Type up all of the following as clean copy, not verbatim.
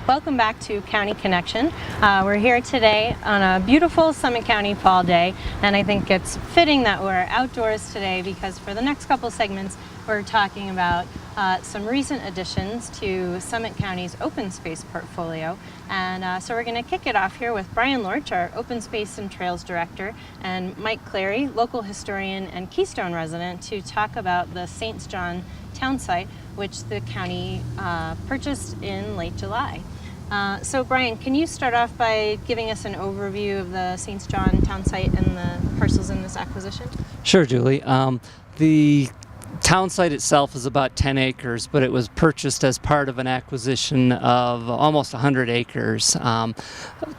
Welcome back to County Connection. We're here today on a beautiful Summit County fall day, and I think it's fitting that we're outdoors today because for the next couple segments we're talking about some recent additions to Summit County's open space portfolio. And so we're going to kick it off here with Brian Lorch, our Open Space and Trails Director, and Mike Clary, local historian and Keystone resident, to talk about the St. John Townsite, which the county purchased in late July. So Brian, can you start off by giving us an overview of the St. John Townsite and the parcels in this acquisition? Sure, Julie. The Townsite itself is about 10 acres, but it was purchased as part of an acquisition of almost 100 acres.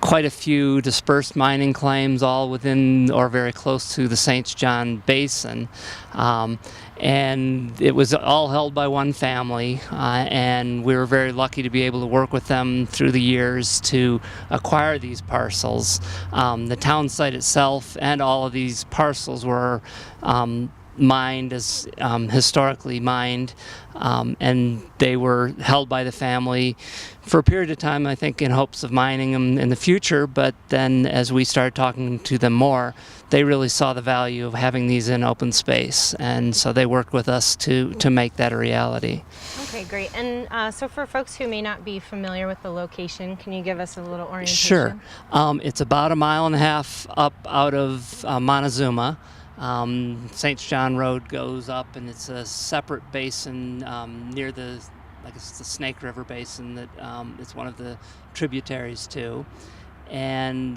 Quite a few dispersed mining claims, all within or very close to the St. John Basin. And it was all held by one family, and we were very lucky to be able to work with them through the years to acquire these parcels. The Townsite itself and all of these parcels were mined as historically mined, and they were held by the family for a period of time, I think, in hopes of mining them in the future. But then as we started talking to them more, they really saw the value of having these in open space, and so they worked with us to make that a reality. Okay, great. And so for folks who may not be familiar with the location, can you give us a little orientation? Sure. It's about 1.5 miles up out of Montezuma. St. John Road goes up, and it's a separate basin near the, I guess it's the Snake River Basin that it's one of the tributaries to. And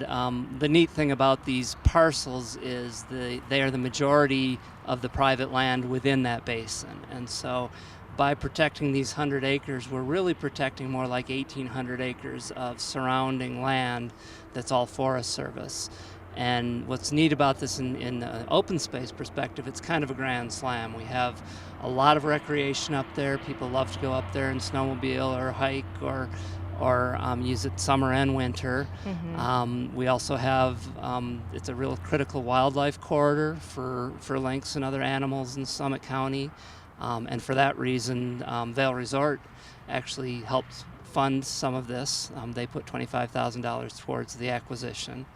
the neat thing about these parcels is they are the majority of the private land within that basin. And so by protecting these 100 acres, we're really protecting more like 1,800 acres of surrounding land that's all Forest Service. And what's neat about this in the open space perspective, it's kind of a grand slam. We have a lot of recreation up there. People love to go up there and snowmobile or hike or use it summer and winter. Mm-hmm. We also have, it's a real critical wildlife corridor for lynx and other animals in Summit County. And for that reason, Vail Resort actually helped fund some of this. They put $25,000 towards the acquisition.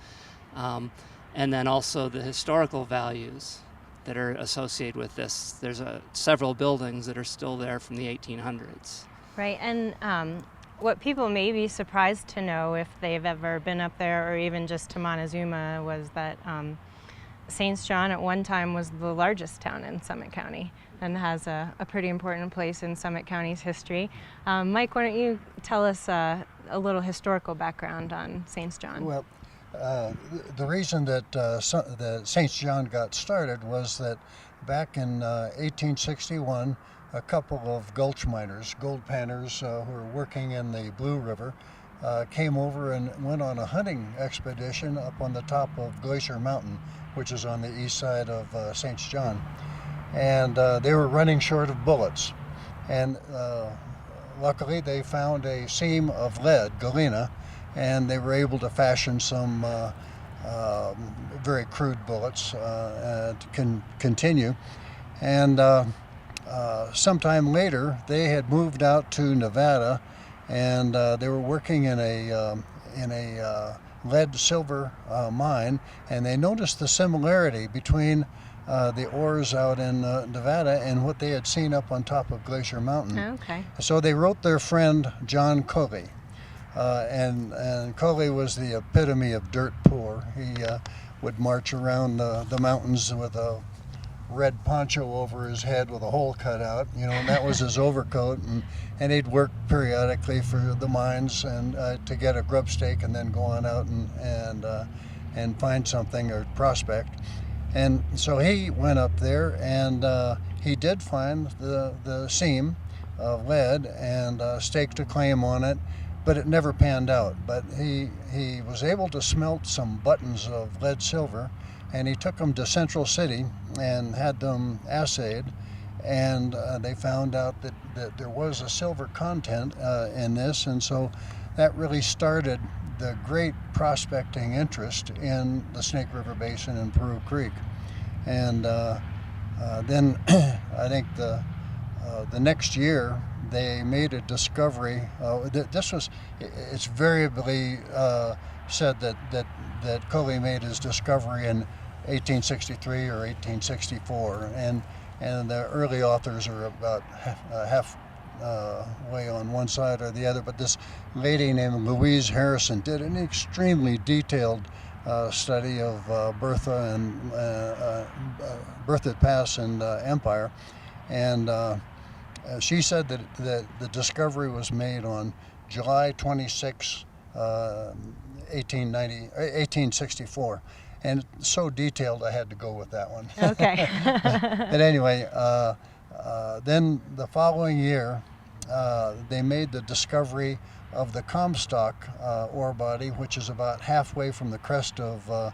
And then also the historical values that are associated with this. There's several buildings that are still there from the 1800s. Right, and what people may be surprised to know if they've ever been up there or even just to Montezuma was that St. John at one time was the largest town in Summit County and has a pretty important place in Summit County's history. Mike, why don't you tell us a little historical background on St. John? Well, the reason that St. John got started was that back in 1861, a couple of gulch miners, gold panners who were working in the Blue River, came over and went on a hunting expedition up on the top of Glacier Mountain, which is on the east side of St. John. And they were running short of bullets. And luckily they found a seam of lead, galena, and they were able to fashion some very crude bullets to continue. And sometime later, they had moved out to Nevada, and they were working in a lead-silver mine, and they noticed the similarity between the ores out in Nevada and what they had seen up on top of Glacier Mountain. Okay. So they wrote their friend John Coley. And Coley was the epitome of dirt poor. He would march around the mountains with a red poncho over his head with a hole cut out, and that was his overcoat, and he'd work periodically for the mines and to get a grub stake and then go on out and find something or prospect. And so he went up there, and he did find the seam of lead and staked a claim on it, but it never panned out. But he was able to smelt some buttons of lead silver, and he took them to Central City and had them assayed, and they found out that there was a silver content in this, and so that really started the great prospecting interest in the Snake River Basin and Peru Creek. And then I think the the next year, they made a discovery. It's variably said that Coley made his discovery in 1863 or 1864, and the early authors are about half way on one side or the other. But this lady named Louise Harrison did an extremely detailed study of Berthoud Pass and Empire, and she said that the discovery was made on July 26, 1864. And it's so detailed, I had to go with that one. Okay. But anyway, then the following year, they made the discovery of the Comstock ore body, which is about halfway from the crest of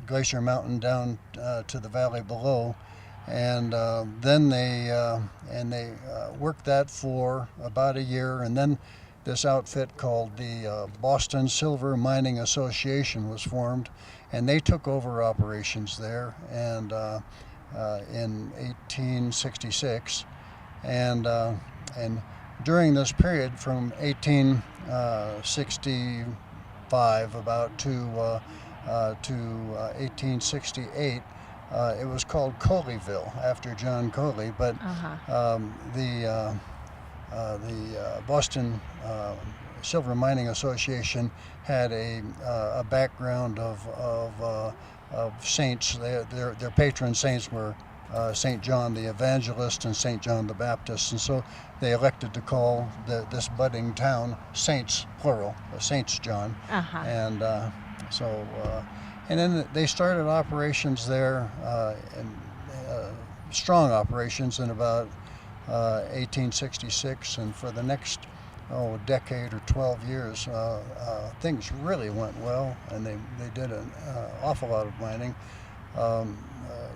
Glacier Mountain down to the valley below. And then they worked that for about a year, and then this outfit called the Boston Silver Mining Association was formed, and they took over operations there and in 1866, and during this period from 1865 about to 1868. It was called Coleyville after John Coley, but the Boston Silver Mining Association had a background of saints. Their patron saints were St. John the Evangelist and St. John the Baptist, and so they elected to call this budding town Saints, plural, Saints John. And and then they started operations there, strong operations in about 1866, and for the next decade or 12 years, things really went well, and they did an awful lot of mining.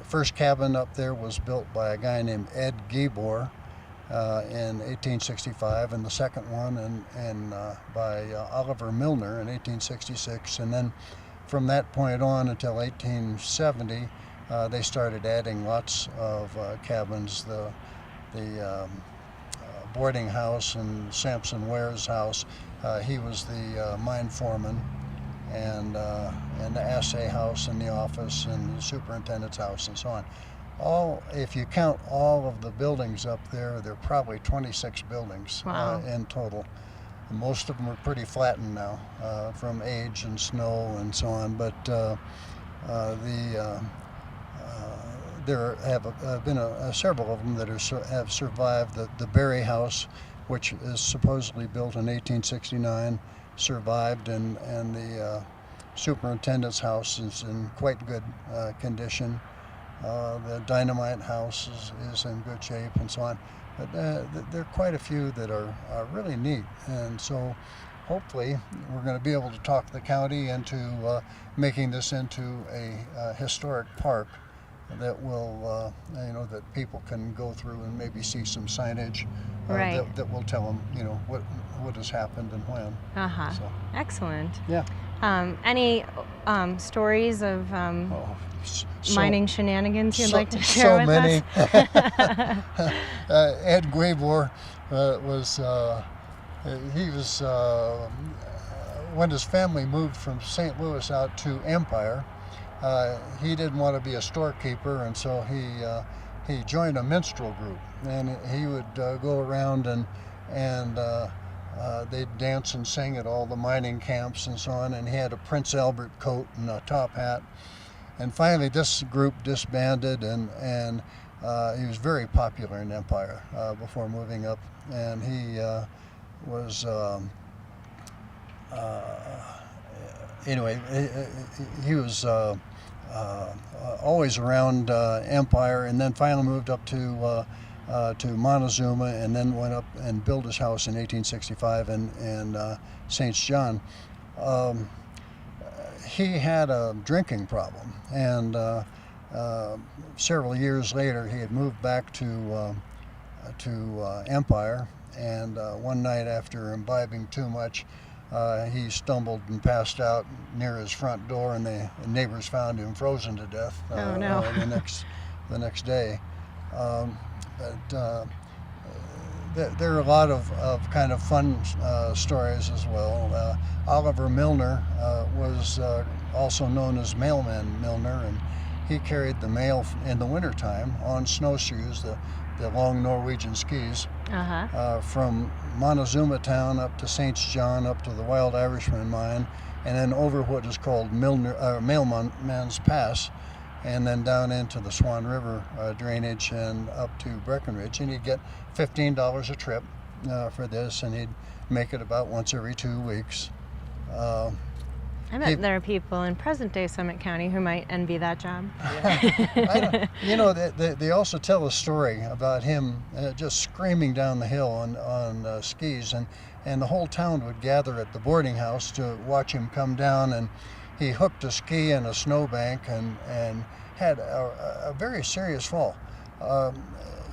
First cabin up there was built by a guy named Ed Gabor in 1865, and the second one by Oliver Milner in 1866, and then from that point on until 1870, they started adding lots of cabins. The boarding house and Sampson Ware's house, he was the mine foreman, and the assay house and the office and the superintendent's house and so on. If you count all of the buildings up there, there are probably 26 buildings. Wow. In total. Most of them are pretty flattened now from age and snow and so on, but there have been several of them that have survived. The Berry House, which is supposedly built in 1869, survived, and the superintendent's house is in quite good condition. The Dynamite House is in good shape and so on. But there are quite a few that are really neat, and so hopefully we're going to be able to talk the county into making this into a historic park that will, that people can go through and maybe see some signage that will tell them, what has happened and when. So, excellent. Yeah. Any stories of mining shenanigans you'd like to share so with many. us? Ed Guebor was when his family moved from St. Louis out to Empire, he didn't want to be a storekeeper, and so he joined a minstrel group, and he would go around and they'd dance and sing at all the mining camps and so on, and he had a Prince Albert coat and a top hat. And finally this group disbanded, and he was very popular in Empire before moving up, and he was anyway, he was always around Empire, and then finally moved up to Montezuma, and then went up and built his house in 1865 in St. John. He had a drinking problem, and several years later he had moved back to Empire, and one night after imbibing too much, he stumbled and passed out near his front door, and the neighbors found him frozen to death Oh, no. the next day. there are a lot of kind of fun stories as well. Oliver Milner was also known as Mailman Milner, and he carried the mail in the wintertime on snowshoes, the long Norwegian skis, from Montezuma town up to St. John, up to the Wild Irishman mine, and then over what is called Mailman's Pass, and then down into the Swan River drainage and up to Breckenridge. And he'd get $15 a trip for this, and he'd make it about once every 2 weeks. I bet there are people in present-day Summit County who might envy that job. They also tell a story about him just screaming down the hill on skis, and the whole town would gather at the boarding house to watch him come down, and he hooked a ski in a snowbank and had a very serious fall.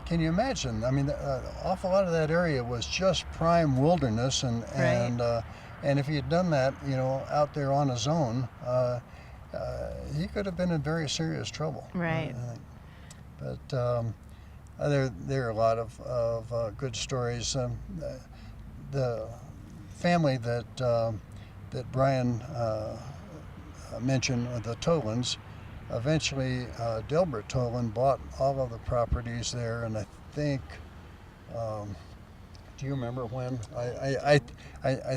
Can you imagine? I mean, an awful lot of that area was just prime wilderness, and if he had done that, out there on his own, he could have been in very serious trouble. Right. But there are a lot of good stories. The family that Brian mentioned, the Tolans, eventually Delbert Tolan bought all of the properties there, and I think. Do you remember when? I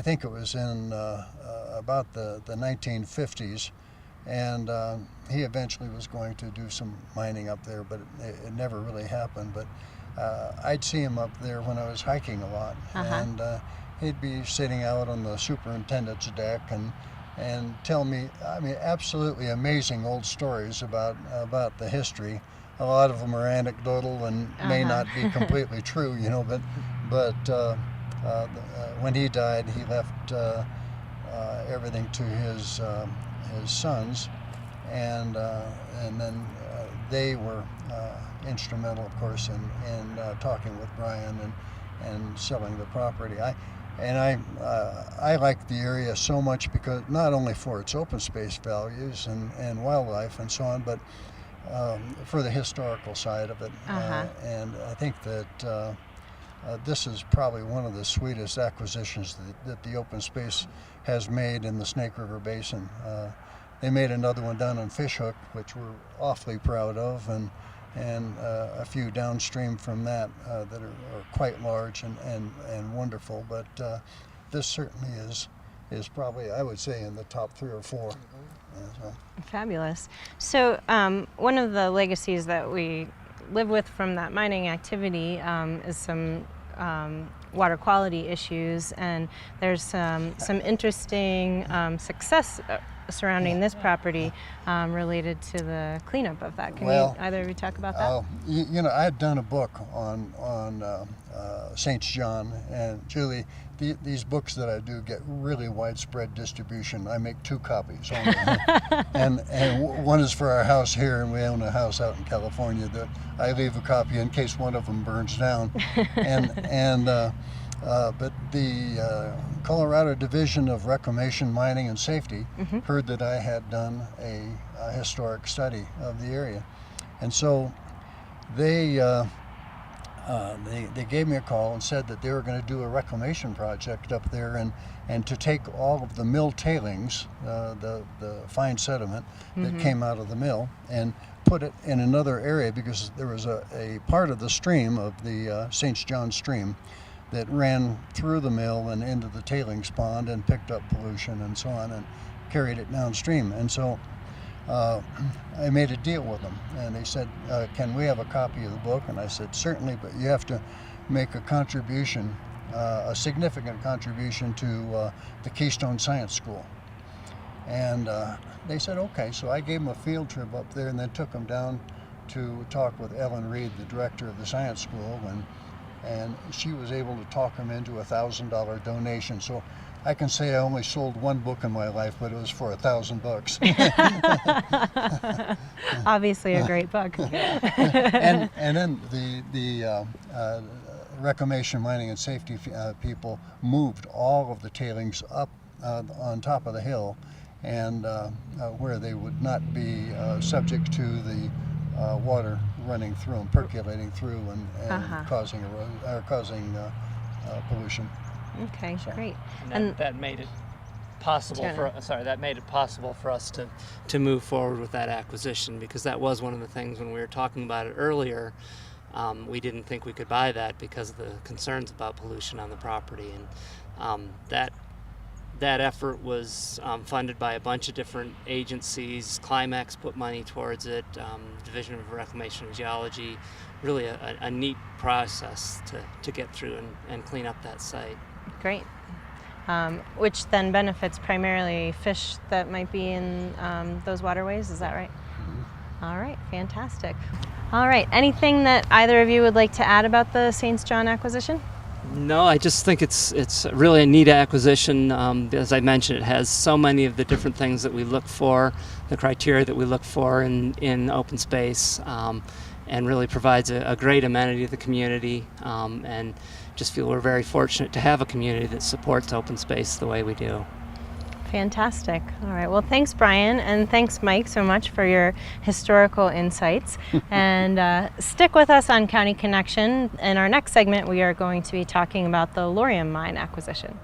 think it was in about the 1950s, and he eventually was going to do some mining up there, but it never really happened. But I'd see him up there when I was hiking a lot, and he'd be sitting out on the superintendent's deck and tell me, absolutely amazing old stories about the history. A lot of them are anecdotal and may not be completely true, but when he died, he left everything to his sons, and then they were instrumental, of course, in talking with Brian and selling the property. I like the area so much because not only for its open space values and wildlife and so on, but for the historical side of it. And I think that this is probably one of the sweetest acquisitions that the open space has made in the Snake River Basin. They made another one down in Fishhook, which we're awfully proud of, and a few downstream from that that are quite large and wonderful. But this certainly is probably, I would say, in the top 3 or 4. Fabulous. So one of the legacies that we live with from that mining activity is some water quality issues, and there's some interesting success surrounding this property related to the cleanup of that. Can either of you talk about that? I had done a book on St. John, and Julie, these books that I do get really widespread distribution. I make 2 copies only. and one is for our house here, and we own a house out in California that I leave a copy in case one of them burns down. But the Colorado Division of Reclamation, Mining, and Safety heard that I had done a historic study of the area, and so they gave me a call and said that they were going to do a reclamation project up there and to take all of the mill tailings, the fine sediment that came out of the mill, and put it in another area, because there was a part of the stream of the St. John stream that ran through the mill and into the tailings pond and picked up pollution and so on and carried it downstream. And so I made a deal with them, and they said, can we have a copy of the book? And I said, certainly, but you have to make a contribution, a significant contribution to the Keystone Science School. And they said, okay. So I gave them a field trip up there and then took them down to talk with Ellen Reed, the director of the science school, and she was able to talk them into a $1,000 donation. So I can say I only sold 1 book in my life, but it was for $1,000. Obviously a great book. and then the Reclamation, Mining, and Safety people moved all of the tailings up on top of the hill, and where they would not be subject to the water running through them, percolating through, and causing pollution. Okay, So. great. And that made it possible that made it possible for us to move forward with that acquisition, because that was one of the things when we were talking about it earlier. We didn't think we could buy that because of the concerns about pollution on the property, and that effort was funded by a bunch of different agencies. Climax put money towards it, Division of Reclamation and Geology. Really a neat process to get through and clean up that site. Great. Which then benefits primarily fish that might be in those waterways, is that right? Mm-hmm. All right, fantastic. All right, anything that either of you would like to add about the St. John acquisition? No, I just think it's really a neat acquisition. As I mentioned, it has so many of the different things that we look for, the criteria that we look for in open space, and really provides a great amenity to the community, and just feel we're very fortunate to have a community that supports open space the way we do. Fantastic. All right. Well, thanks, Brian, and thanks, Mike, so much for your historical insights. And stick with us on County Connection. In our next segment, we are going to be talking about the Laurium Mine acquisition.